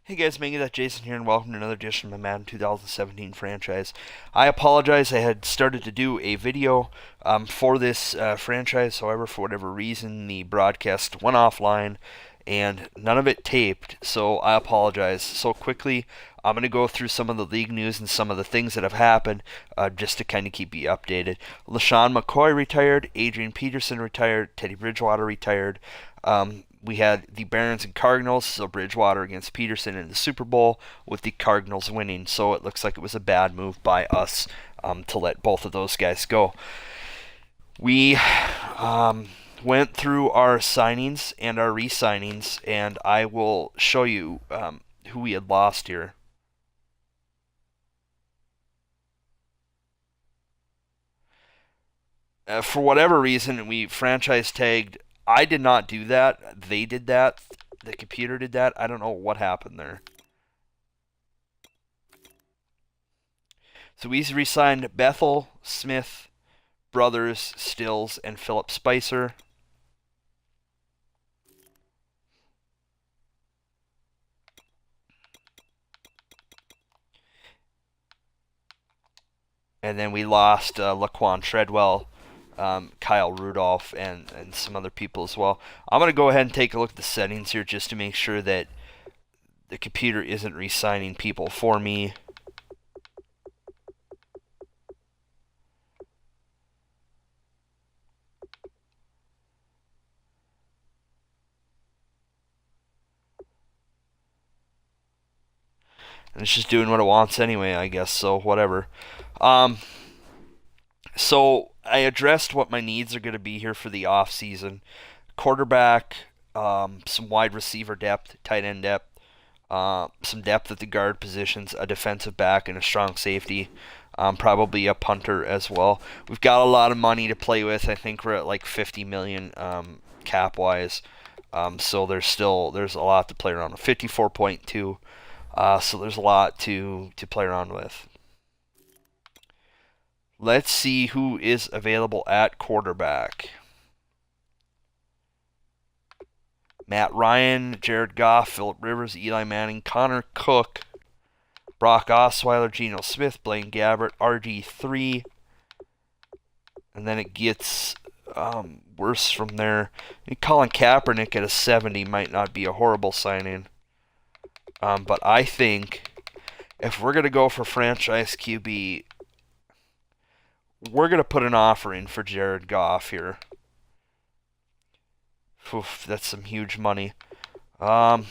Hey guys, Megan, Jason here, and welcome to another edition of my Madden 2017 franchise. I apologize, I had started to do a video for this franchise, however, for whatever reason, the broadcast went offline and none of it taped, so I apologize. So quickly, I'm going to go through some of the league news and some of the things that have happened just to kind of keep you updated. LaShawn McCoy retired, Adrian Peterson retired, Teddy Bridgewater retired. We had the Barons and Cardinals, so Bridgewater against Peterson in the Super Bowl, with the Cardinals winning. So it looks like it was a bad move by us to let both of those guys go. We went through our signings and our re-signings, and I will show you who we had lost here. For whatever reason, we franchise tagged. I did not do that. They did that. The computer did that. I don't know what happened there. So we re-signed Bethel, Smith, Brothers, Stills, and Philip Spicer. And then we lost Laquan Treadwell, Kyle Rudolph, and some other people as well. I'm going to go ahead and take a look at the settings here just to make sure that the computer isn't re-signing people for me. And it's just doing what it wants anyway, I guess, so whatever. So I addressed what my needs are going to be here for the offseason. Quarterback, some wide receiver depth, tight end depth, some depth at the guard positions, a defensive back, and a strong safety. Probably a punter as well. We've got a lot of money to play with. I think we're at like 50 million cap wise. So there's a lot to play around with. 54.2. So there's a lot to play around with. Let's see who is available at quarterback. Matt Ryan, Jared Goff, Phillip Rivers, Eli Manning, Connor Cook, Brock Osweiler, Geno Smith, Blaine Gabbert, RG3. And then it gets worse from there. Colin Kaepernick at a 70 might not be a horrible signing. But I think if we're going to go for franchise QB, we're going to put an offer in for Jared Goff here. Oof, that's some huge money. We'll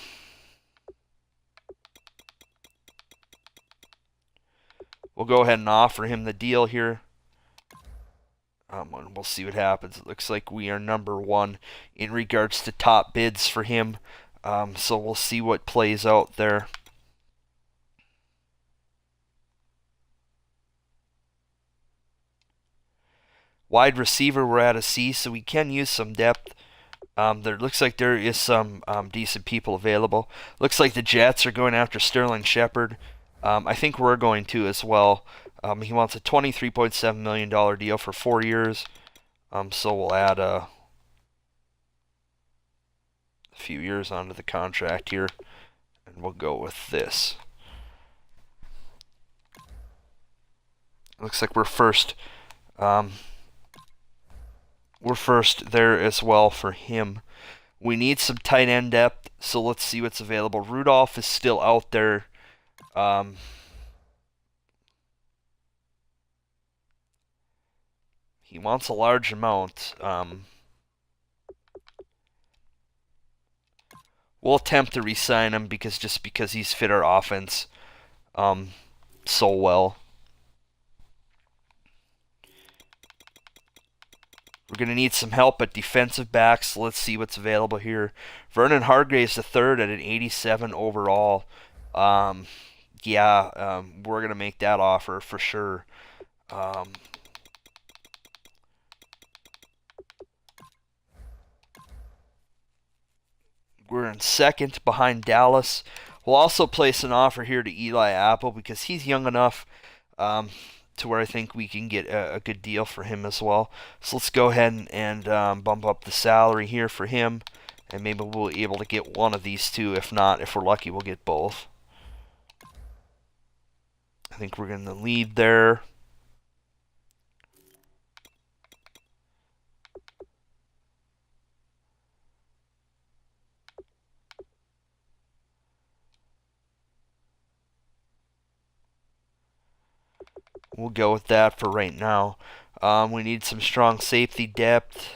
go ahead and offer him the deal here. And we'll see what happens. It looks like we are number one in regards to top bids for him. So we'll see what plays out there. Wide receiver, we're at a C, so we can use some depth. There looks like there is some decent people available. Looks like the Jets are going after Sterling Shepard. I think we're going to as well. He wants a $23.7 million deal for 4 years. So we'll add a few years onto the contract here, and we'll go with this. Looks like we're first. We're first there as well for him. We need some tight end depth, so let's see what's available. Rudolph is still out there. He wants a large amount. We'll attempt to re-sign him because he's fit our offense so well. We're going to need some help at defensive backs. So let's see what's available here. Vernon Hargraves the third at an 87 overall. We're going to make that offer for sure. We're in second behind Dallas. We'll also place an offer here to Eli Apple because he's young enough to where I think we can get a good deal for him as well. So let's go ahead and bump up the salary here for him. And maybe we'll be able to get one of these two. If not, if we're lucky, we'll get both. I think we're going to lead there. We'll go with that for right now. We need some strong safety depth.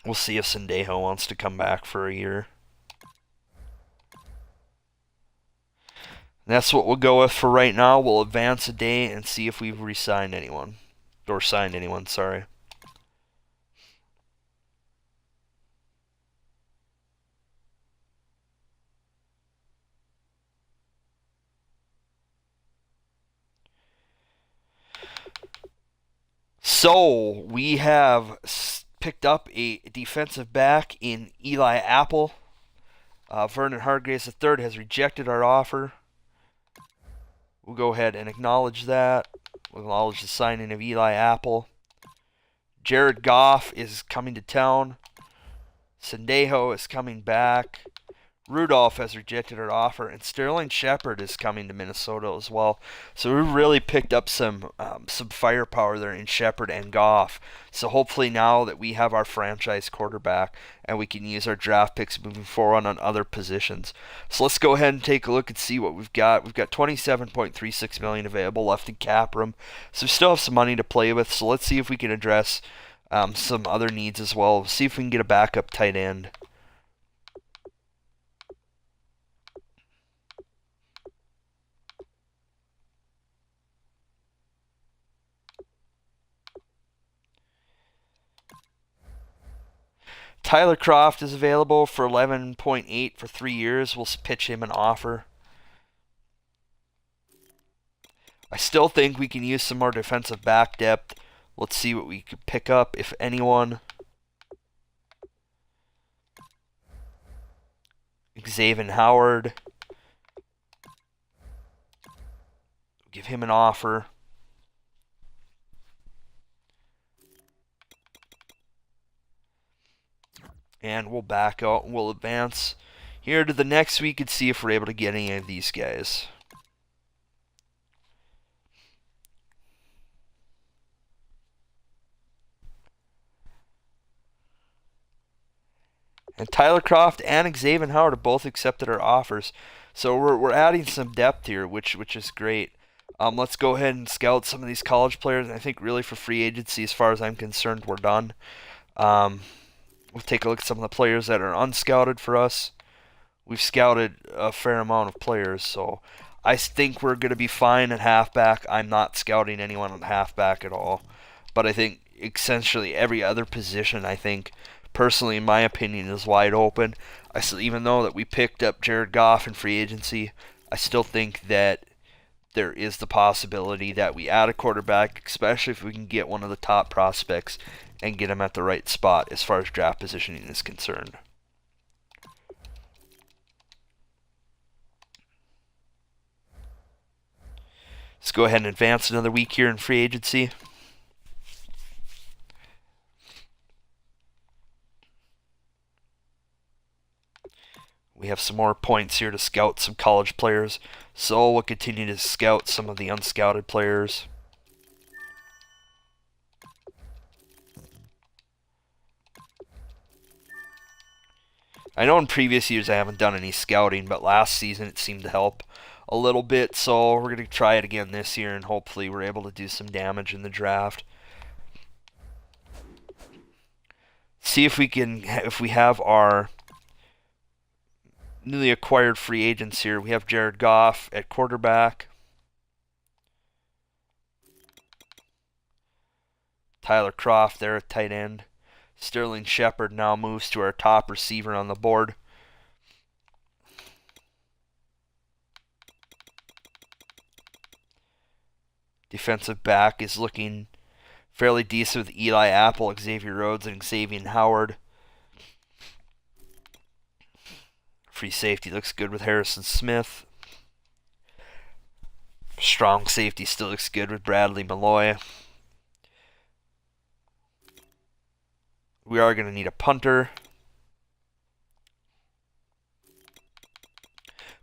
We'll see if Sendejo wants to come back for a year. And that's what we'll go with for right now. We'll advance a day and see if we've re-signed anyone. Or signed anyone, sorry. So, we have picked up a defensive back in Eli Apple. Vernon Hargraves III has rejected our offer. We'll go ahead and acknowledge that. We'll acknowledge the signing of Eli Apple. Jared Goff is coming to town. Sendejo is coming back. Rudolph has rejected our offer, and Sterling Shepard is coming to Minnesota as well. So we really picked up some firepower there in Shepard and Goff. So hopefully now that we have our franchise quarterback, and we can use our draft picks moving forward on other positions. So let's go ahead and take a look and see what we've got. We've got $27.36 million available left in cap room, so we still have some money to play with. So let's see if we can address some other needs as well. See if we can get a backup tight end. Tyler Croft is available for 11.8 for 3 years. We'll pitch him an offer. I still think we can use some more defensive back depth. Let's see what we could pick up, if anyone. Xavier Howard. Give him an offer. And we'll back out and we'll advance here to the next week and see if we're able to get any of these guys. And Tyler Croft and Xavier Howard have both accepted our offers. So we're adding some depth here, which is great. Let's go ahead and scout some of these college players. And I think really for free agency, as far as I'm concerned, we're done. We'll take a look at some of the players that are unscouted for us. We've scouted a fair amount of players, so I think we're going to be fine at halfback. I'm not scouting anyone at halfback at all. But I think essentially every other position, I think, personally, in my opinion, is wide open. Even though that we picked up Jared Goff in free agency, I still think that there is the possibility that we add a quarterback, especially if we can get one of the top prospects and get him at the right spot as far as draft positioning is concerned. Let's go ahead and advance another week here in free agency. We have some more points here to scout some college players, so we'll continue to scout some of the unscouted players. I know in previous years I haven't done any scouting, but last season it seemed to help a little bit, so we're going to try it again this year, and hopefully we're able to do some damage in the draft. See if we have our newly acquired free agents here. We have Jared Goff at quarterback. Tyler Croft there at tight end. Sterling Shepard now moves to our top receiver on the board. Defensive back is looking fairly decent with Eli Apple, Xavier Rhodes, and Xavier Howard. Free safety looks good with Harrison Smith. Strong safety still looks good with Bradley Malloy. We are going to need a punter.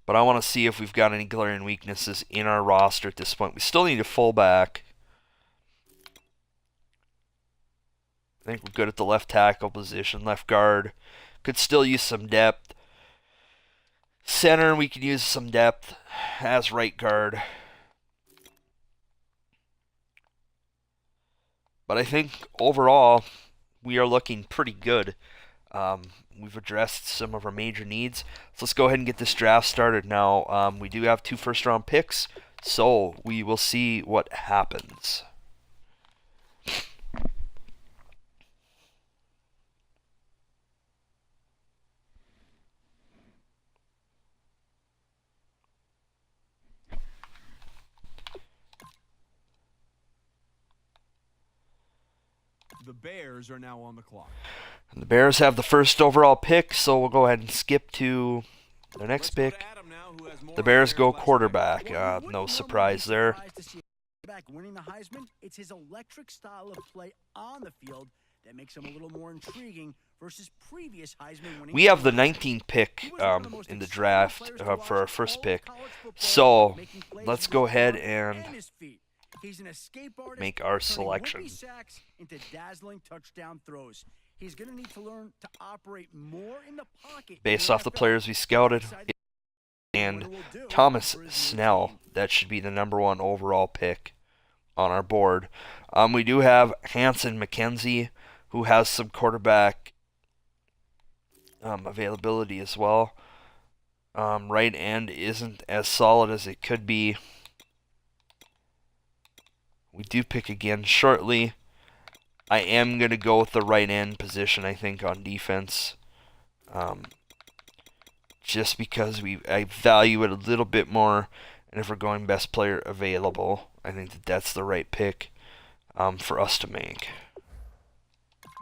But I want to see if we've got any glaring weaknesses in our roster at this point. We still need a fullback. I think we're good at the left tackle position. Left guard. Could still use some depth. Center, we could use some depth as right guard. But I think overall, we are looking pretty good. We've addressed some of our major needs. So let's go ahead and get this draft started now. We do have 2 first-round picks, so we will see what happens. The Bears are now on the clock. And the Bears have the first overall pick, so we'll go ahead and skip to their next pick. The Bears go quarterback. No surprise there. Winning the Heisman, it's his electric style of play on the field that makes him a little more intriguing versus previous Heisman winning. We have the 19th pick in the draft for our first pick. So let's go ahead and make our selection. Into dazzling touchdown throws. He's going to need to learn to operate more in the pocket. Based off the players we scouted, and Thomas Snell, that should be the #1 overall pick on our board. We do have Hanson McKenzie, who has some quarterback availability as well. Right end isn't as solid as it could be. We do pick again shortly. I am going to go with the right end position, I think, on defense. Just because I value it a little bit more. And if we're going best player available, I think that's the right pick for us to make.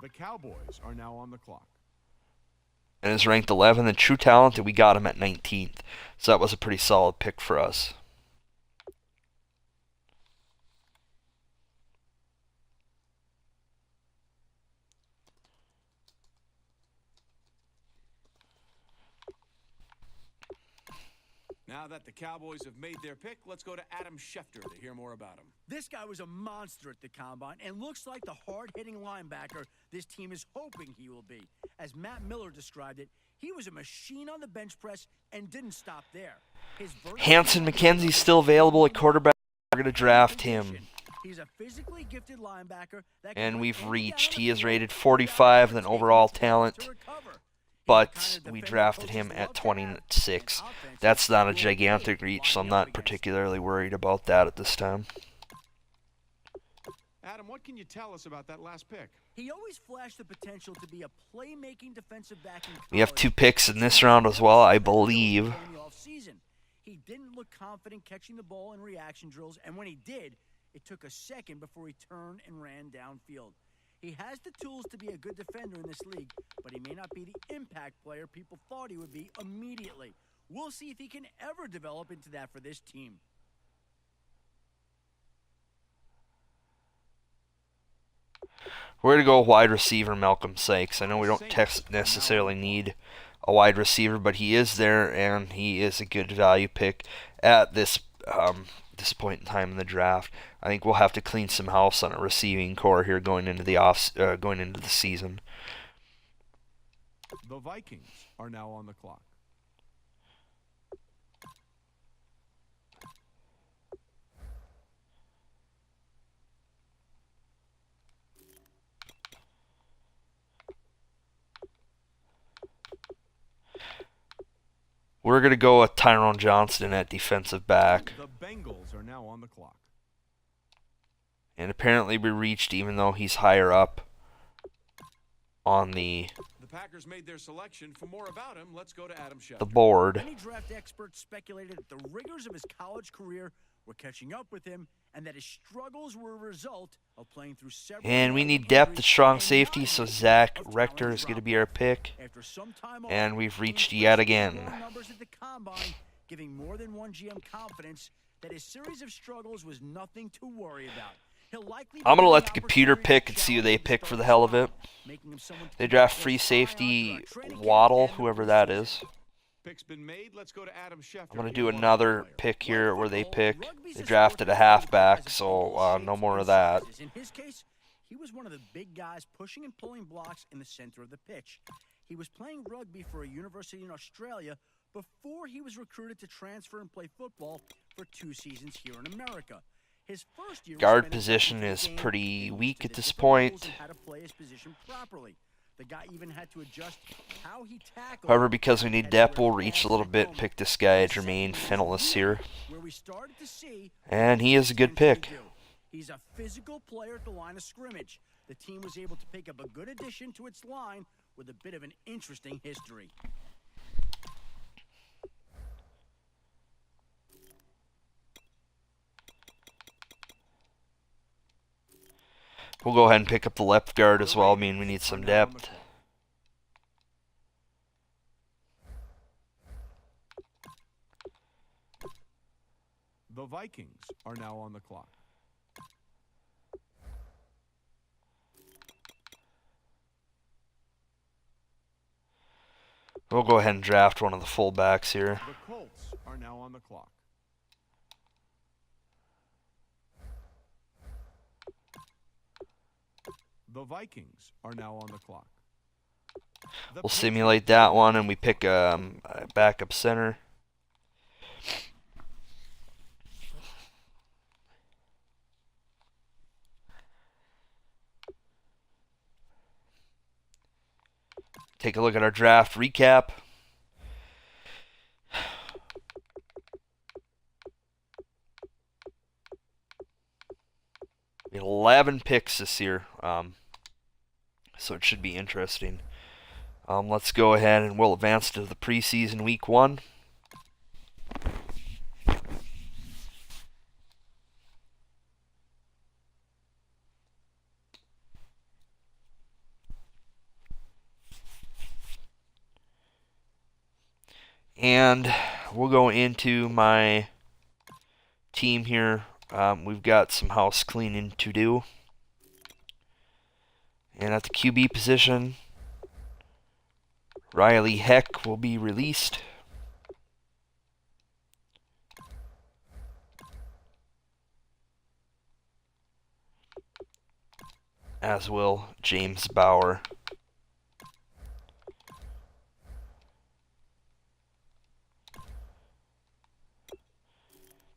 The Cowboys are now on the clock. And is ranked 11th in true talent, and we got him at 19th. So that was a pretty solid pick for us. Now that the Cowboys have made their pick, let's go to Adam Schefter to hear more about him. This guy was a monster at the Combine and looks like the hard-hitting linebacker this team is hoping he will be. As Matt Miller described it, he was a machine on the bench press and didn't stop there. Hanson McKenzie's still available at quarterback. We're going to draft him. He's a physically gifted linebacker that and we've reached. He is rated 45 in overall talent. But we drafted him at 26. That's not a gigantic reach, so I'm not particularly worried about that at this time. Adam, what can you tell us about that last pick? He always flashed the potential to be a playmaking defensive back in college. We have 2 picks in this round as well, I believe. He didn't look confident catching the ball in reaction drills, and when he did, it took a second before he turned and ran downfield. He has the tools to be a good defender in this league, but he may not be the impact player people thought he would be immediately. We'll see if he can ever develop into that for this team. We're going to go wide receiver Malcolm Sykes. I know we don't necessarily need a wide receiver, but he is there, and he is a good value pick at this point in time in the draft. I think we'll have to clean some house on a receiving core here going into the season. The Vikings are now on the clock. We're going to go with Tyrone Johnston at defensive back. The Bengals are now on the clock. And apparently we reached, even though he's higher up on the Packers made their selection. For more about him, let's go to Adam Schefter. The board. Many draft experts speculated that the rigors of his college career were catching up with him and that his struggles were a result of playing through several. And we need depth at strong safety, so Zach Rector is going to be our pick. And we've reached yet again. Numbers at the Combine, giving more than one GM confidence that his series of struggles was nothing to worry about. He'll likely I'm going to get let an the computer opportunity to pick and see who they challenge pick for the starting hell of spot, it. making him someone to They keep a draft close free eye on safety throughout training camp Waddle, and the whoever that preseason. is. Pick's been made. Let's go to Adam Schefter. I'm going to hear do more about the another player. pick Like here where they football, pick. rugby's They a sport drafted a that's played by halfback, guys of so all no shapes more and of that. sizes. In his case, he was one of the big guys pushing and pulling blocks in the center of the pitch. He was playing rugby for a university in Australia before he was recruited to transfer and play football for 2 seasons here in America. His first year Guard was spent position adjusting to is the game, pretty getting weak used to at the this different rules point. and how to play his position properly. The guy even had to adjust how he tackled. However, because we need depth, we'll reach a pass little and bit, helmet. pick this guy, The second Jermaine year was Fenelus really here. where we started to see And he is a good potentially pick. do. He's a physical player at the line of scrimmage. The team was able to pick up a good addition to its line with a bit of an interesting history. We'll go ahead and pick up the left guard as well. I mean, we need some depth. The Vikings are now on the clock. We'll go ahead and draft one of the fullbacks here. The Colts are now on the clock. The Vikings are now on the clock. We'll simulate that one, and we pick a backup center. Take a look at our draft recap. We had 11 picks this year, so it should be interesting. Let's go ahead and we'll advance to the preseason week 1. And we'll go into my team here. We've got some house cleaning to do. And at the QB position, Riley Heck will be released. As will James Bauer.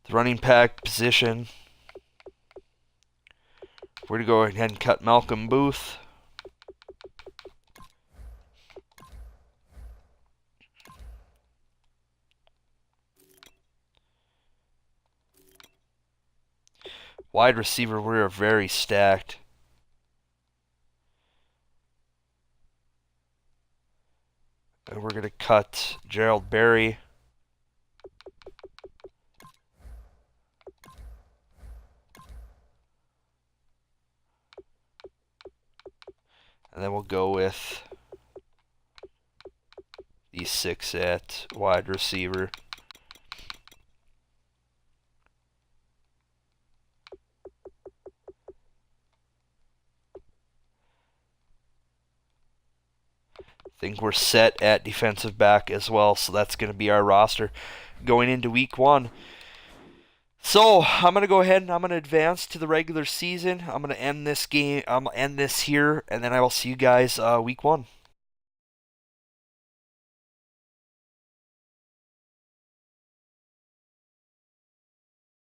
The running back position, we're going to go ahead and cut Malcolm Booth. Wide receiver, we're very stacked. And we're going to cut Gerald Berry. And then we'll go with these 6 at wide receiver. I think we're set at defensive back as well, so that's going to be our roster going into week 1. So I'm going to go ahead and I'm going to advance to the regular season. I'm going to end this game. I'm going to end this here, and then I will see you guys week 1.